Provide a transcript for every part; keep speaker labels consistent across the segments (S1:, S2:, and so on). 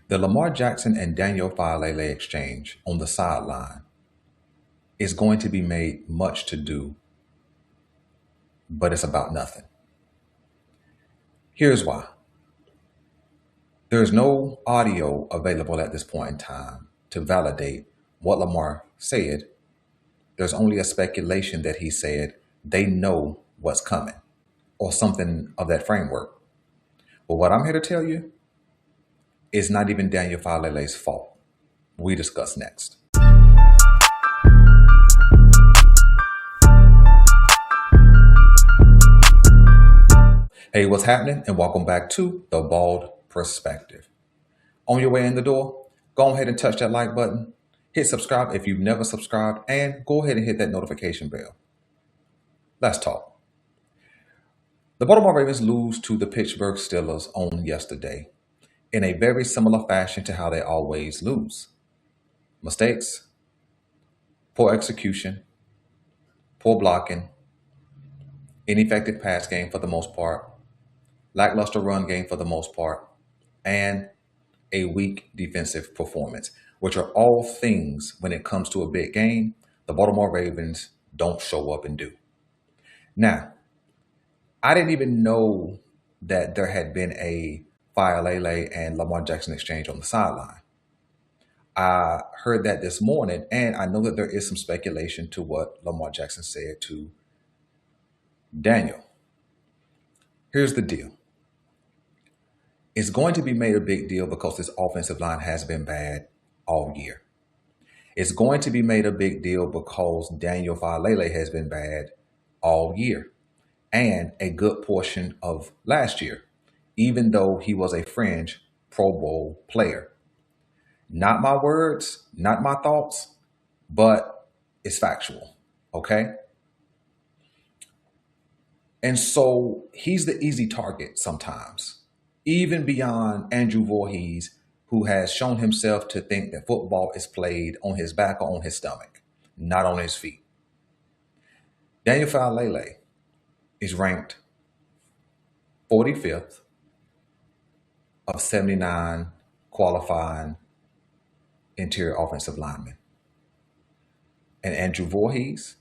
S1: The Lamar Jackson and Daniel Falele exchange on the sideline is going to be made much to do, but it's about nothing. Here's why. There's no audio available at this point in time to validate what Lamar said. There's only a speculation that he said they know what's coming or something of that framework. But what I'm here to tell you is not even Daniel Falele's fault. We discuss next. Hey, what's happening? And welcome back to The Bald Perspective. On your way in the door, go ahead and touch that like button, hit subscribe if you've never subscribed, and go ahead and hit that notification bell. Let's talk. The Baltimore Ravens lose to the Pittsburgh Steelers on yesterday in a very similar fashion to how they always lose. Mistakes, poor execution, poor blocking, ineffective pass game for the most part, lackluster run game for the most part, and a weak defensive performance, which are all things when it comes to a big game, the Baltimore Ravens don't show up and do. Now, I didn't even know that there had been a Falele and Lamar Jackson exchange on the sideline. I heard that this morning, and I know that there is some speculation to what Lamar Jackson said to Daniel. Here's the deal. It's going to be made a big deal because this offensive line has been bad all year. It's going to be made a big deal because Daniel Falele has been bad all year and a good portion of last year, even though he was a fringe Pro Bowl player. Not my words, not my thoughts, but it's factual, okay? And so he's the easy target sometimes, even beyond Andrew Voorhees, who has shown himself to think that football is played on his back or on his stomach, not on his feet. Daniel Falele is ranked 45th of 79 qualifying interior offensive linemen. And Andrew Voorhees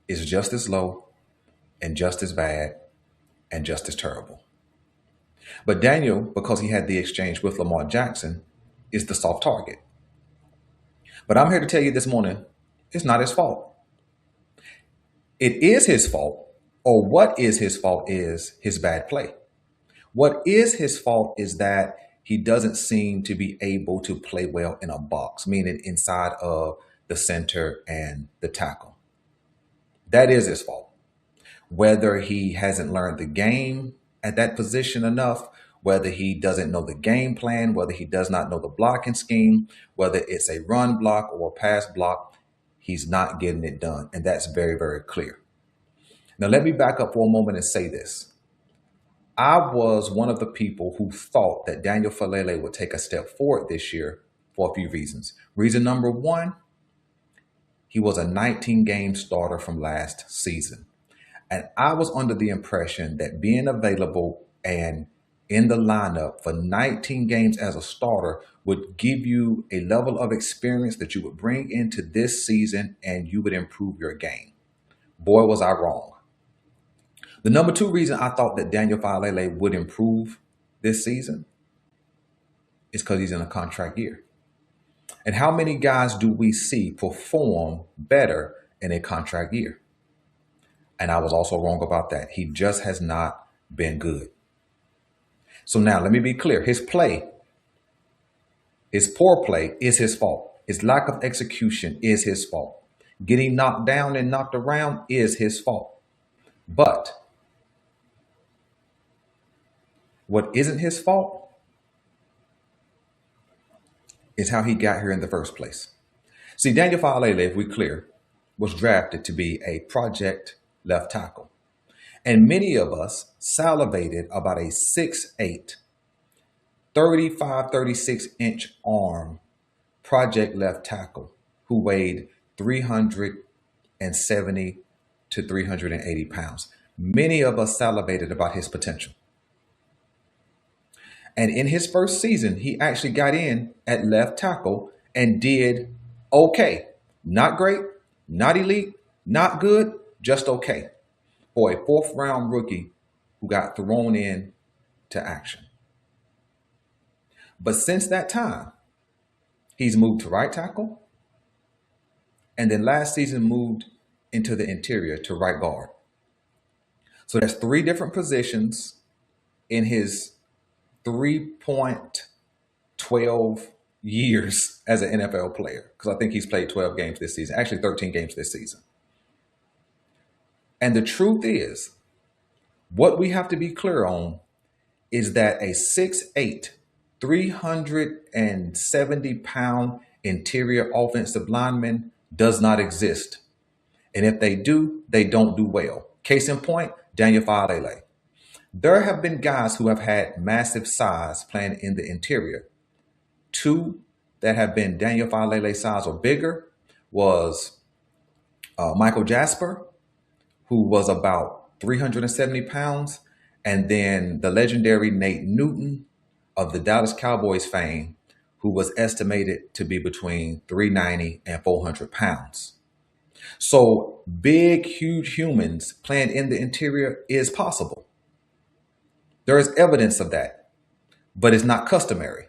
S1: is just as low and just as bad and just as terrible. But Daniel, because he had the exchange with Lamar Jackson, is the soft target. But I'm here to tell you this morning, it's not his fault. It is his fault, or what is his fault is his bad play. What is his fault is that he doesn't seem to be able to play well in a box, meaning inside of the center and the tackle. That is his fault. Whether he hasn't learned the game at that position enough, whether he doesn't know the game plan, whether he does not know the blocking scheme, whether it's a run block or a pass block, he's not getting it done. And that's very, very clear. Now, let me back up for a moment and say this. I was one of the people who thought that Daniel Falele would take a step forward this year for a few reasons. Reason number one, he was a 19-game starter from last season. And I was under the impression that being available and in the lineup for 19 games as a starter would give you a level of experience that you would bring into this season and you would improve your game. Boy, was I wrong. The number two reason I thought that Daniel Falele would improve this season is because he's in a contract year. And how many guys do we see perform better in a contract year? And I was also wrong about that. He just has not been good. So now let me be clear. His play, his poor play is his fault. His lack of execution is his fault. Getting knocked down and knocked around is his fault. But what isn't his fault is how he got here in the first place. See, Daniel Falele, if we're clear, was drafted to be a project left tackle. And many of us salivated about a 6'8", 35, 36-inch arm project left tackle who weighed 370 to 380 pounds. Many of us salivated about his potential. And in his first season, he actually got in at left tackle and did okay. Not great, not elite, not good, just okay for a fourth round rookie who got thrown in to action. But since that time, he's moved to right tackle, and then last season moved into the interior to right guard. So that's three different positions in his 3.12 years as an NFL player, because I think he's played 12 games this season, actually 13 games this season. And the truth is, what we have to be clear on is that a 6'8", 370-pound interior offensive lineman does not exist. And if they do, they don't do well. Case in point, Daniel Faalele. There have been guys who have had massive size playing in the interior. Two that have been Daniel Faalele size or bigger was Michael Jasper, who was about 370 pounds, and then the legendary Nate Newton of the Dallas Cowboys fame, who was estimated to be between 390 and 400 pounds. So big, huge humans playing in the interior is possible. There is evidence of that, but it's not customary.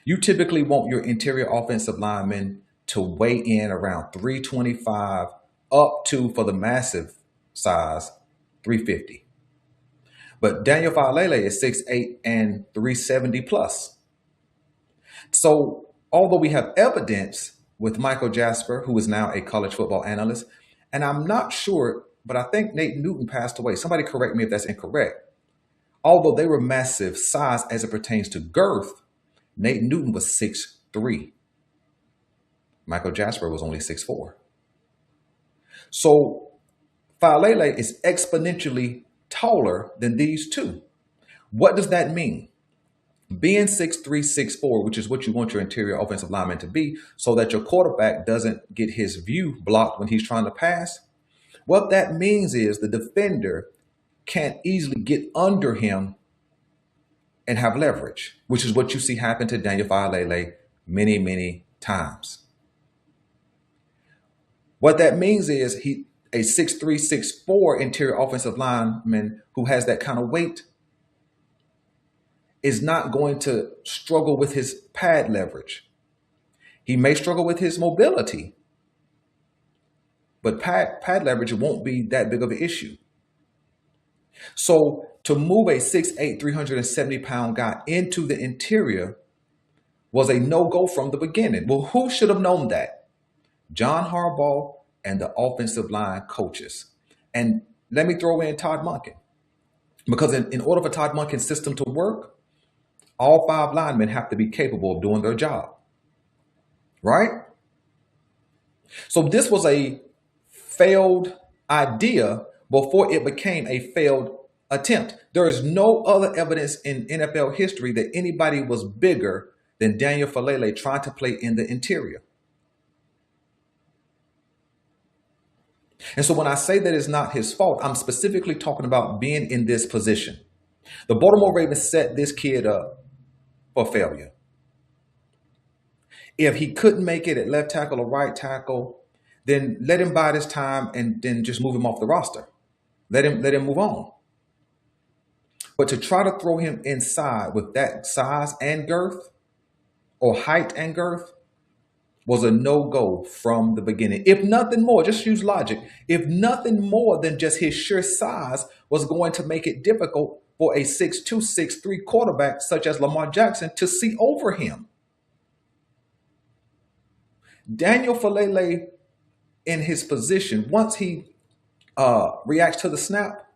S1: You typically want your interior offensive linemen to weigh in around 325 up to, for the massive size, 350. But Daniel Faalele is 6'8" and 370 plus. So although we have evidence with Michael Jasper, who is now a college football analyst, and I'm not sure, but I think Nate Newton passed away. Somebody correct me if that's incorrect. Although they were massive size as it pertains to girth, Nate Newton was 6'3". Michael Jasper was only 6'4". So Faalele is exponentially taller than these two. What does that mean? Being 6'3", 6'4", which is what you want your interior offensive lineman to be, so that your quarterback doesn't get his view blocked when he's trying to pass. What that means is the defender can't easily get under him and have leverage, which is what you see happen to Daniel Faalele many, many times. What that means is a 6'3", 6'4" interior offensive lineman who has that kind of weight is not going to struggle with his pad leverage. He may struggle with his mobility, but pad leverage won't be that big of an issue. So to move a 6'8", 370-pound guy into the interior was a no-go from the beginning. Well, who should have known that? John Harbaugh and the offensive line coaches. And let me throw in Todd Monken. Because in order for Todd Monken's system to work, all 5 linemen have to be capable of doing their job. Right? So this was a failed idea before it became a failed attempt. There is no other evidence in NFL history that anybody was bigger than Daniel Faalele trying to play in the interior. And so when I say that it's not his fault, I'm specifically talking about being in this position. The Baltimore Ravens set this kid up for failure. If he couldn't make it at left tackle or right tackle, then let him bide his time and then just move him off the roster. Let him move on. But to try to throw him inside with that size and girth, or height and girth, was a no-go from the beginning. If nothing more, just use logic. If nothing more than just his sheer size was going to make it difficult for a 6'2", 6'3" quarterback such as Lamar Jackson to see over him. Daniel Faalele, in his position, once he reacts to the snap,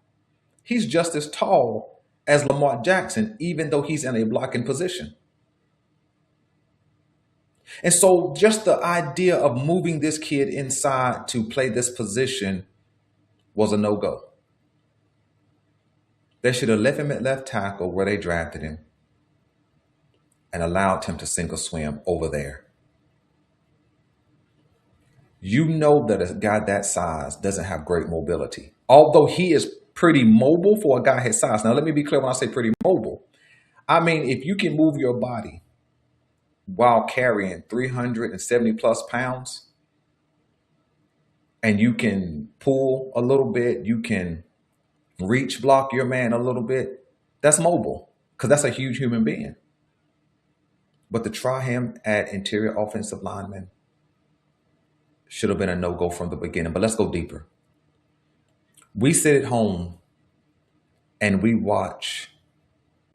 S1: he's just as tall as Lamar Jackson, even though he's in a blocking position. And so just the idea of moving this kid inside to play this position was a no-go. They should have left him at left tackle where they drafted him and allowed him to sink or swim over there. You know that a guy that size doesn't have great mobility. Although he is pretty mobile for a guy his size. Now, let me be clear when I say pretty mobile. I mean, if you can move your body while carrying 370 plus pounds and you can pull a little bit, you can reach block your man a little bit, that's mobile because that's a huge human being. But to try him at interior offensive lineman should have been a no-go from the beginning. But let's go deeper. We sit at home and we watch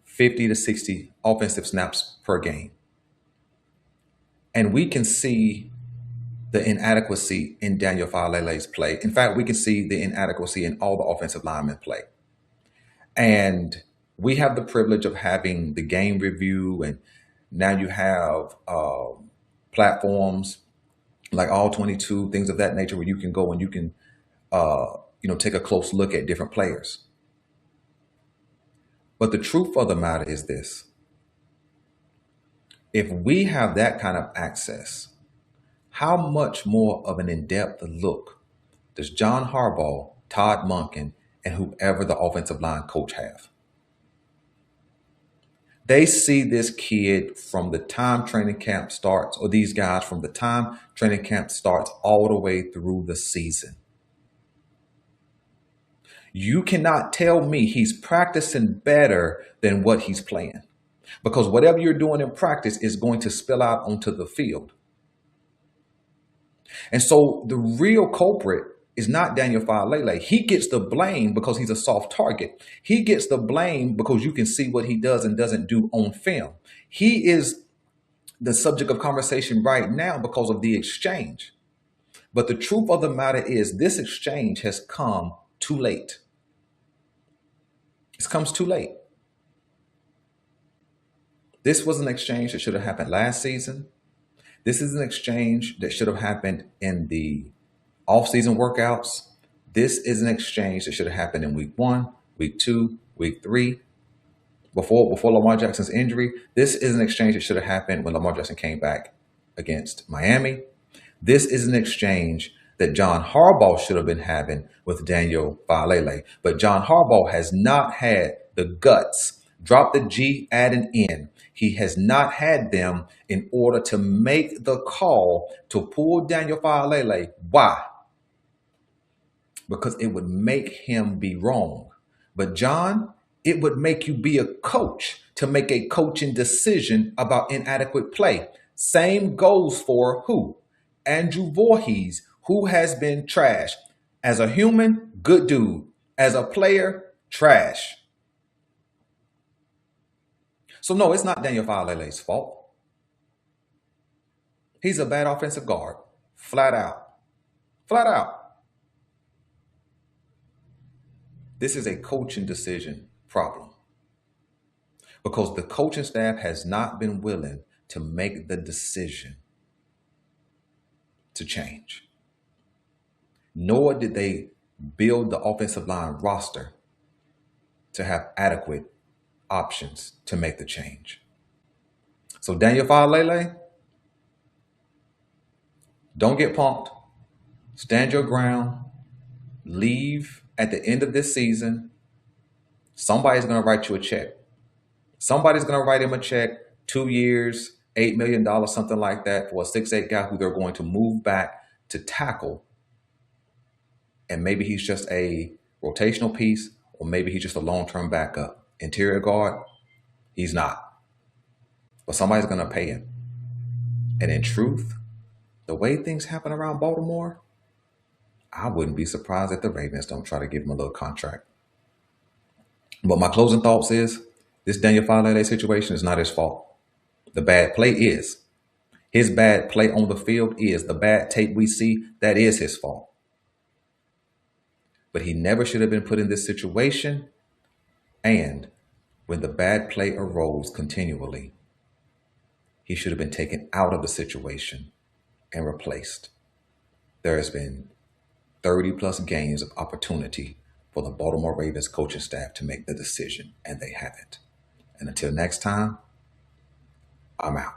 S1: 50 to 60 offensive snaps per game. And we can see the inadequacy in Daniel Falele's play. In fact, we can see the inadequacy in all the offensive linemen play. And we have the privilege of having the game review, and now you have platforms like All 22, things of that nature, where you can go and you can, take a close look at different players. But the truth of the matter is this. If we have that kind of access, how much more of an in-depth look does John Harbaugh, Todd Monken, and whoever the offensive line coach have? They see this kid from the time training camp starts, or these guys from the time training camp starts all the way through the season. You cannot tell me he's practicing better than what he's playing, because whatever you're doing in practice is going to spill out onto the field. And so the real culprit is not Daniel Falele. He gets the blame because he's a soft target. He gets the blame because you can see what he does and doesn't do on film. He is the subject of conversation right now because of the exchange. But the truth of the matter is this exchange has come too late. It comes too late. This was an exchange that should have happened last season. This is an exchange that should have happened in the off-season workouts. This is an exchange that should have happened in week 1, week 2, week 3, before Lamar Jackson's injury. This is an exchange that should have happened when Lamar Jackson came back against Miami. This is an exchange that John Harbaugh should have been having with Daniel Falele. But John Harbaugh has not had the guts. Drop the G, add an N. He has not had them in order to make the call to pull Daniel Falele. Why? Because it would make him be wrong. But John, it would make you be a coach to make a coaching decision about inadequate play. Same goes for who? Andrew Voorhees, who has been trash. As a human, good dude. As a player, trash. So no, it's not Daniel Falele's fault. He's a bad offensive guard. Flat out. Flat out. This is a coaching decision problem because the coaching staff has not been willing to make the decision to change. Nor did they build the offensive line roster to have adequate options to make the change. So Daniel Falele, don't get punked. Stand your ground. Leave at the end of this season. Somebody's going to write you a check. Somebody's going to write him a check, 2 years, $8 million, something like that, for a 6'8" guy who they're going to move back to tackle. And maybe he's just a rotational piece, or maybe he's just a long-term backup. Interior guard, he's not. But somebody's going to pay him. And in truth, the way things happen around Baltimore, I wouldn't be surprised if the Ravens don't try to give him a little contract. But my closing thoughts is, this Daniel Falele situation is not his fault. The bad play is. His bad play on the field is. The bad tape we see, that is his fault. But he never should have been put in this situation. And when the bad play arose continually, he should have been taken out of the situation and replaced. There has been 30 plus games of opportunity for the Baltimore Ravens coaching staff to make the decision, and they haven't. And until next time, I'm out.